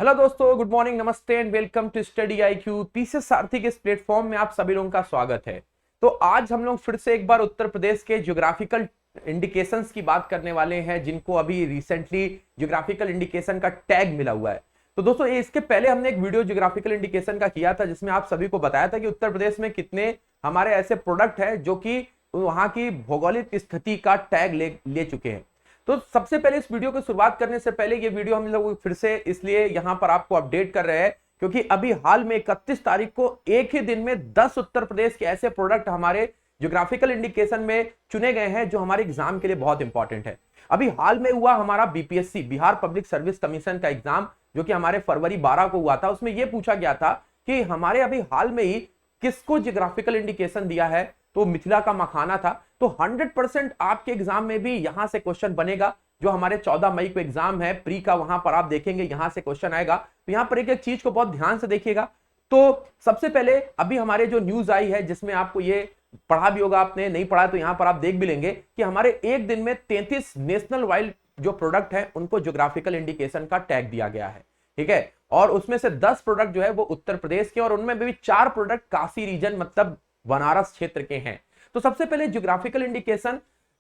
Hello दोस्तों, good morning, नमस्ते and welcome to study IQ। PCS Sarathi के इस प्लेटफॉर्म में आप सभी लोगों का स्वागत है। तो आज हम लोग फिर से एक बार उत्तर प्रदेश के ज्योग्राफिकल इंडिकेशंस की बात करने वाले हैं, जिनको अभी रिसेंटली ज्योग्राफिकल इंडिकेशन का टैग मिला हुआ है। तो दोस्तों, इसके पहले हमने एक वीडियो ज्योग्राफिकल इंडिकेशन का किया था, जिसमें आप सभी को बताया था कि उत्तर प्रदेश में कितने हमारे ऐसे प्रोडक्ट है जो कि वहां की भौगोलिक स्थिति का टैग ले चुके हैं। तो सबसे पहले इस वीडियो की शुरुआत करने से पहले ये वीडियो हम लोग फिर से इसलिए यहां पर आपको अपडेट कर रहे हैं क्योंकि अभी हाल में 31 तारीख को एक ही दिन में 10 उत्तर प्रदेश के ऐसे प्रोडक्ट हमारे ज्योग्राफिकल इंडिकेशन में चुने गए हैं जो हमारे एग्जाम के लिए बहुत इंपॉर्टेंट है। अभी हाल में हुआ हमारा BPSC Bihar public service commission का एग्जाम, जो कि हमारे फरवरी 12 को हुआ था। उसमें यह पूछा गया था कि हमारे अभी हाल में ही किसको ज्योग्राफिकल इंडिकेशन दिया है, तो मिथिला का मखाना था। तो 100% आपके एग्जाम में भी यहां से क्वेश्चन बनेगा। जो हमारे 14 मई को एग्जाम है प्री का, वहां पर आप देखेंगे यहां से क्वेश्चन आएगा। तो यहां पर एक एक चीज को बहुत ध्यान से देखिएगा। तो सबसे पहले अभी हमारे जो न्यूज आई है, जिसमें आपको ये पढ़ा भी होगा, आपने नहीं पढ़ा तो यहां पर आप देख भी लेंगे कि हमारे एक दिन में 33 नेशनल वाइल्ड जो प्रोडक्ट है उनको ज्योग्राफिकल इंडिकेशन का टैग दिया गया है। ठीक है, और उसमें से 10 प्रोडक्ट जो है वो उत्तर प्रदेश के, और उनमें भी 4 प्रोडक्ट काशी रीजन मतलब बनारस क्षेत्र के हैं। तो सबसे पहले geographical indication,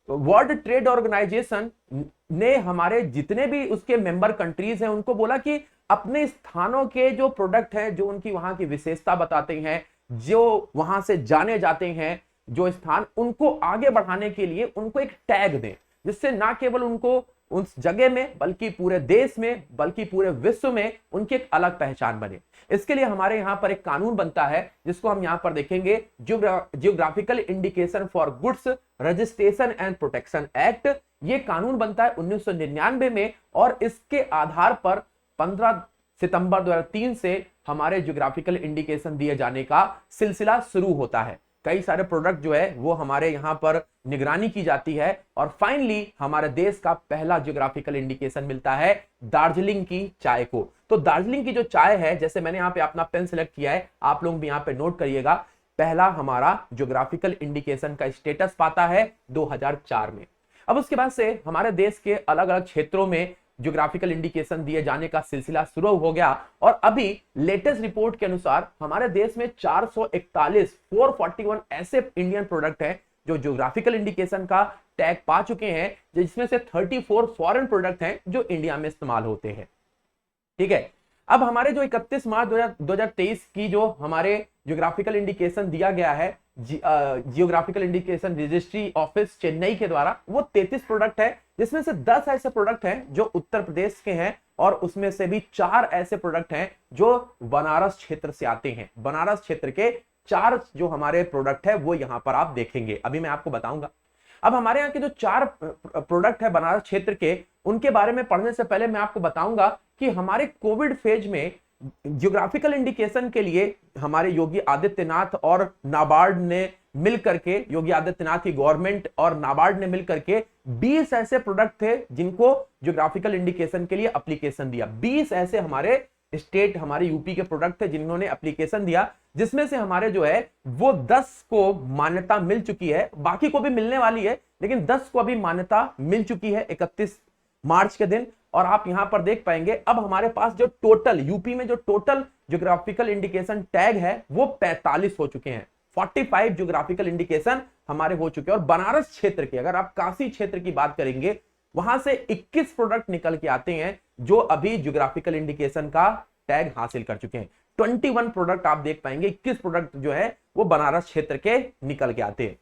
world trade organization ने हमारे जितने भी उसके मेंबर कंट्रीज हैं उनको बोला कि अपने स्थानों के जो प्रोडक्ट हैं, जो उनकी वहां की विशेषता बताते हैं, जो वहां से जाने जाते हैं जो स्थान, उनको आगे बढ़ाने के लिए उनको एक टैग दें, जिससे ना केवल उनको उस जगह में बल्कि पूरे देश में बल्कि पूरे विश्व में उनकी एक अलग पहचान बने। इसके लिए हमारे यहां पर एक कानून बनता है, जिसको हम यहां पर देखेंगे, geographical indication for goods registration and protection act. ये कानून बनता है 1999 में, और इसके आधार पर 15 सितंबर 2003 से हमारे ज्योग्राफिकल इंडिकेशन दिए जाने का सिलसिला शुरू होता है। कई सारे प्रोडक्ट जो है वो हमारे यहां पर निगरानी की जाती है, और फाइनली हमारे देश का पहला ज्योग्राफिकल इंडिकेशन मिलता है दार्जिलिंग की चाय को। तो दार्जिलिंग की जो चाय है, जैसे मैंने यहां पे अपना पेन सिलेक्ट किया है, आप लोग भी यहां पे नोट करिएगा, पहला हमारा ज्योग्राफिकल इंडिकेशन का स्टेटस पाता है 2004 में। अब उसके बाद से हमारे देश के अलग अलग क्षेत्रों में ज्योग्राफिकल इंडिकेशन दिए जाने का सिलसिला शुरू हो गया, और अभी लेटेस्ट रिपोर्ट के अनुसार हमारे देश में 441 ऐसे इंडियन प्रोडक्ट हैं जो ज्योग्राफिकल इंडिकेशन का टैग पा चुके हैं, जिसमें से 34 फॉरेन प्रोडक्ट हैं जो इंडिया में इस्तेमाल होते हैं। ठीक है, अब हमारे जो 31 मार्च 2023 की जो हमारे ज्योग्राफिकल इंडिकेशन दिया गया है geographical indication registry office Chennai के द्वारा, वो 33 प्रोडक्ट है, जिसमें से 10 ऐसे प्रोडक्ट हैं जो उत्तर प्रदेश के हैं, और उसमें से भी 4 ऐसे प्रोडक्ट हैं जो बनारस क्षेत्र से आते हैं। बनारस क्षेत्र के 4 जो हमारे प्रोडक्ट है वो यहां पर आप देखेंगे, अभी मैं आपको बताऊंगा। अब हमारे यहाँ के जो 4 प्रोडक्ट है बनारस क्षेत्र के, उनके बारे में पढ़ने से पहले मैं आपको बताऊंगा कि हमारे कोविड फेज में ज्योग्राफिकल इंडिकेशन के लिए हमारे योगी आदित्यनाथ और नाबार्ड ने मिल करके, योगी आदित्यनाथ की गवर्नमेंट और नाबार्ड ने मिल करके 20 ऐसे प्रोडक्ट थे जिनको ज्योग्राफिकल इंडिकेशन के लिए एप्लीकेशन दिया। 20 ऐसे हमारे स्टेट, हमारे यूपी के प्रोडक्ट थे जिन्होंने एप्लीकेशन दिया, जिसमें से हमारे जो है वो 10 को मान्यता मिल चुकी है, बाकी को भी मिलने वाली है, लेकिन 10 को अभी मान्यता मिल चुकी है 31 मार्च के दिन। और आप यहां पर देख पाएंगे अब हमारे पास जो टोटल यूपी में जो टोटल ज्योग्राफिकल इंडिकेशन टैग है वो 45 हो चुके हैं। 45 ज्योग्राफिकल इंडिकेशन हमारे हो चुके हैं। और बनारस क्षेत्र के, अगर आप काशी क्षेत्र की बात करेंगे, वहां से 21 प्रोडक्ट निकल के आते हैं जो अभी ज्योग्राफिकल इंडिकेशन का टैग हासिल कर चुके हैं। 21 प्रोडक्ट आप देख पाएंगे, 21 प्रोडक्ट जो है वो बनारस क्षेत्र के निकल के आते हैं।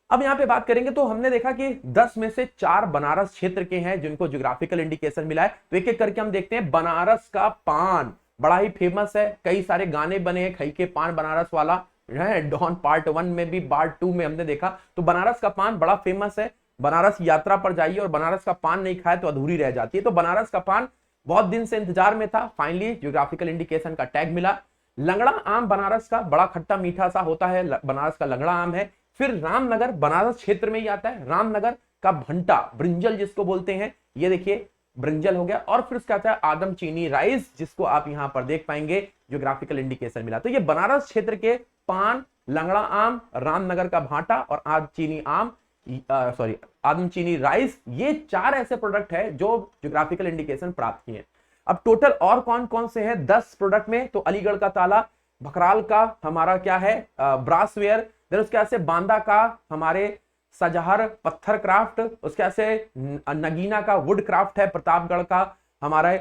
अब यहां पे बात करेंगे तो हमने देखा कि 10 में से 4 बनारस क्षेत्र के हैं जिनको ज्योग्राफिकल इंडिकेशन मिला है। तो एक एक करके हम देखते हैं। बनारस का पान बड़ा ही फेमस है, कई सारे गाने बने हैं, खई के पान बनारस वाला है, डॉन पार्ट 1 में भी, पार्ट 2 में हमने देखा। तो बनारस का पान बड़ा फेमस है। बनारस यात्रा पर जाइए और बनारस का पान नहीं खाए तो अधूरी रह जाती है। तो बनारस का पान बहुत दिन से इंतजार में था, फाइनली ज्योग्राफिकल इंडिकेशन का टैग मिला। लंगड़ा आम बनारस का बड़ा खट्टा मीठा सा होता है, बनारस का लंगड़ा आम है। फिर रामनगर बनारस क्षेत्र में ही आता है, रामनगर का भंटा, ब्रिंजल जिसको बोलते हैं, ये देखिए ब्रिंजल हो गया। और फिर उसका आता है आदम चीनी राइस, जिसको आप यहां पर देख पाएंगे ज्योग्राफिकल इंडिकेशन मिला। तो ये बनारस क्षेत्र के पान, लंगड़ा आम, रामनगर का भाटा और आदम चीनी राइस, ये 4 ऐसे प्रोडक्ट है जो ज्योग्राफिकल इंडिकेशन प्राप्त किए। अब टोटल और कौन कौन से हैं 10 प्रोडक्ट में, तो अलीगढ़ का ताला, भकराल का हमारा क्या है ब्रासवेयर, देन उसके बाद से बांदा का हमारे सजहर पत्थर क्राफ्ट, उसके बाद से नगीना का वुड क्राफ्ट है, प्रतापगढ़ का हमारा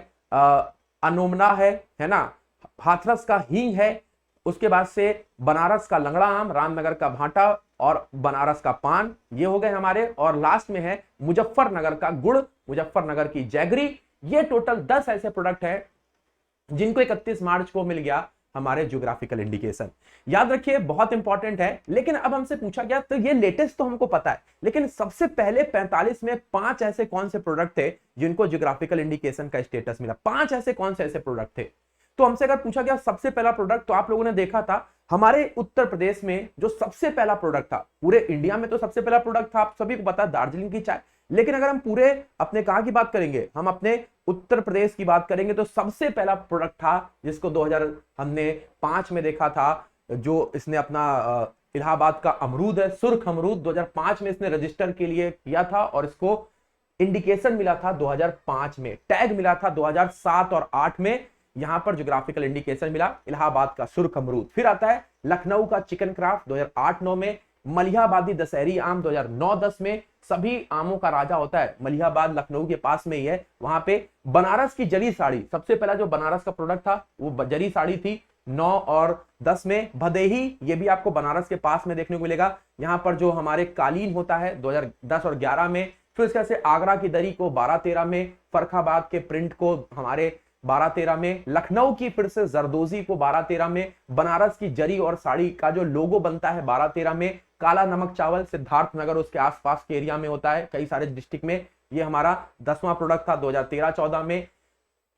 अनोमना है ना, हाथरस का हींग है, उसके बाद से बनारस का लंगड़ा आम, रामनगर का भाटा और बनारस का पान, ये हो गए हमारे। और लास्ट में है मुजफ्फरनगर का गुड़, मुजफ्फरनगर की जैगरी। ये टोटल 10 ऐसे प्रोडक्ट हैं जिनको 31 मार्च को मिल गया हमारे ज्योग्राफिकल इंडिकेशन। याद रखिए बहुत इंपॉर्टेंट है। लेकिन अब हमसे पूछा गया, तो ये लेटेस्ट तो हमको पता है, लेकिन सबसे पहले 45 में 5 ऐसे कौन से प्रोडक्ट थे जिनको ज्योग्राफिकल इंडिकेशन का स्टेटस मिला? 5 ऐसे कौन से ऐसे प्रोडक्ट थे? तो हमसे अगर पूछा गया सबसे पहला प्रोडक्ट, तो आप लोगों ने देखा था हमारे उत्तर प्रदेश में जो सबसे पहला प्रोडक्ट था, पूरे इंडिया में तो सबसे पहला प्रोडक्ट था, आप सभी को पता है, दार्जिलिंग की चाय। लेकिन अगर हम पूरे अपने कहां की बात करेंगे, हम अपने उत्तर प्रदेश की बात करेंगे, तो सबसे पहला प्रोडक्ट था जिसको 2005 में देखा था, जो इसने अपना इलाहाबाद का अमरूद है, सुर्ख अमरूद, 2005 में इसने रजिस्टर के लिए किया था और इसको इंडिकेशन मिला था 2005 में, टैग मिला था 2007 और 8 में, यहां पर ज्योग्राफिकल इंडिकेशन मिला इलाहाबाद का सुर्ख अमरूद। फिर आता है लखनऊ का चिकन क्राफ्ट 2008-9 में, मलिहाबादी दशहरी आम 2009-10 में, सभी आमों का राजा होता है मलिहाबाद, लखनऊ के पास में ही है, वहां पे बनारस की जरी साड़ी, सबसे पहला जो बनारस का प्रोडक्ट था वो जरी साड़ी थी 9 और 10 में। भदेही, ये भी आपको बनारस के पास में देखने को मिलेगा, यहाँ पर जो हमारे कालीन होता है 2010 और 11 में। फिर इसके से आगरा की दरी को 12-13 में, फरखाबाद के प्रिंट को हमारे 12-13 में, लखनऊ की फिर से जरदोजी को 12-13 में, बनारस की जरी और साड़ी का जो लोगो बनता है 12-13 में, काला नमक चावल सिद्धार्थनगर उसके आसपास के एरिया में होता है कई सारे डिस्ट्रिक्ट में, ये हमारा 10वां प्रोडक्ट था 2013-14 में।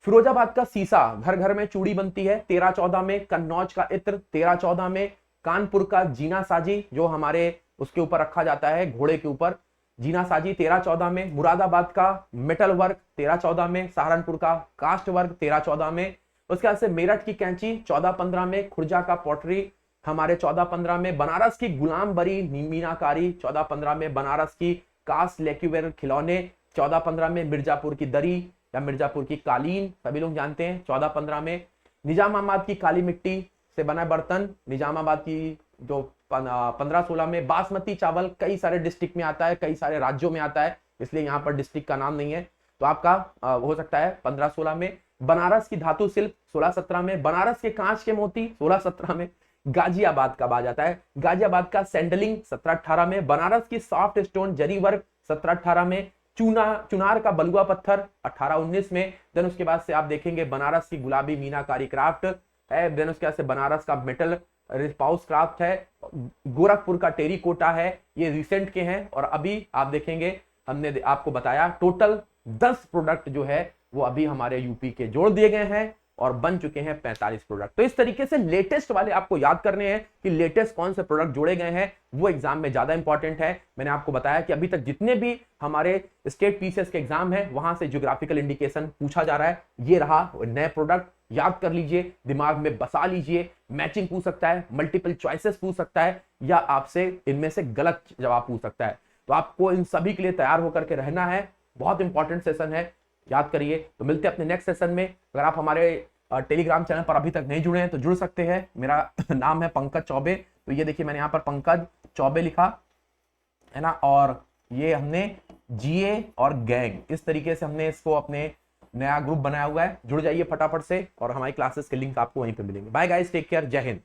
फिरोजाबाद का सीसा, घर घर में चूड़ी बनती है 13-14 में, कन्नौज का इत्र 13-14 में, कानपुर का जीना साजी जो हमारे उसके ऊपर रखा जाता है घोड़े के ऊपर, जीना साजी 13-14 में, मुरादाबाद का मेटल वर्क 13-14 में, सहारनपुर का कास्ट वर्क 13-14 में, उसके बाद से मेरठ की कैंची 14-15 में, खुर्जा का पॉटरी हमारे 14-15 में, बनारस की गुलाम बरी मीनाकारी 14-15 में, बनारस की कास्ट लेक्यूवेर खिलौने 14-15 में, मिर्जापुर की दरी या मिर्जापुर की कालीन सभी लोग जानते हैं 14-15 में, निजामाबाद की काली मिट्टी से बना बर्तन निजामाबाद की जो 15-16 में, बासमती चावल कई सारे डिस्ट्रिक्ट में आता है, कई सारे राज्यों में आता है, इसलिए यहाँ पर डिस्ट्रिक्ट का नाम नहीं है, तो आपका हो सकता है 15-16 में, बनारस की धातु शिल्प 16-17 में, बनारस के कांच के मोती 16-17 में, गाजियाबाद का बात आता है, गाजियाबाद का सैंडलिंग 17-18 में, बनारस की सॉफ्ट स्टोन जरी वर्क 17-18 में, चुनार का बलुआ पत्थर 18-19 में, देन उसके बाद से आप देखेंगे बनारस की गुलाबी मीनाकारी क्राफ्ट है, देन उसके बाद से बनारस का मेटल पाउस क्राफ्ट है, गोरखपुर का टेरीकोटा है, ये रिसेंट के हैं। और अभी आप देखेंगे हमने आपको बताया टोटल 10 प्रोडक्ट जो है वो अभी हमारे यूपी के जोड़ दिए गए हैं और बन चुके हैं 45 प्रोडक्ट। तो इस तरीके से लेटेस्ट वाले आपको याद करने हैं कि लेटेस्ट कौन से प्रोडक्ट जोड़े गए हैं, वो एग्जाम में ज्यादा इंपॉर्टेंट है। मैंने आपको बताया कि अभी तक जितने भी हमारे स्टेट पीसीएस के एग्जाम है वहां से ज्योग्राफिकल इंडिकेशन पूछा जा रहा है, ये रहा नए प्रोडक्ट, याद कर लीजिए, दिमाग में बसा लीजिए, मैचिंग पूछ सकता है, मल्टीपल चॉइसेस पूछ सकता है, या आपसे इनमें से गलत जवाब पूछ सकता है। तो आपको इन सभी के लिए तैयार होकर के रहना है, बहुत इंपॉर्टेंट सेशन है, याद करिए। तो मिलते हैं अपने नेक्स्ट सेशन में। अगर आप हमारे टेलीग्राम चैनल पर अभी तक नहीं जुड़े हैं तो जुड़ सकते हैं, मेरा नाम है पंकज चौबे, तो ये देखिए मैंने यहाँ पर पंकज चौबे लिखा है ना, और ये हमने जीए और गैंग इस तरीके से हमने इसको अपने नया ग्रुप बनाया हुआ है, जुड़ जाइए फटाफट से और हमारी क्लासेस के लिंक आपको वहीं पे मिलेंगे। बाय गाइस, टेक केयर, जय हिंद।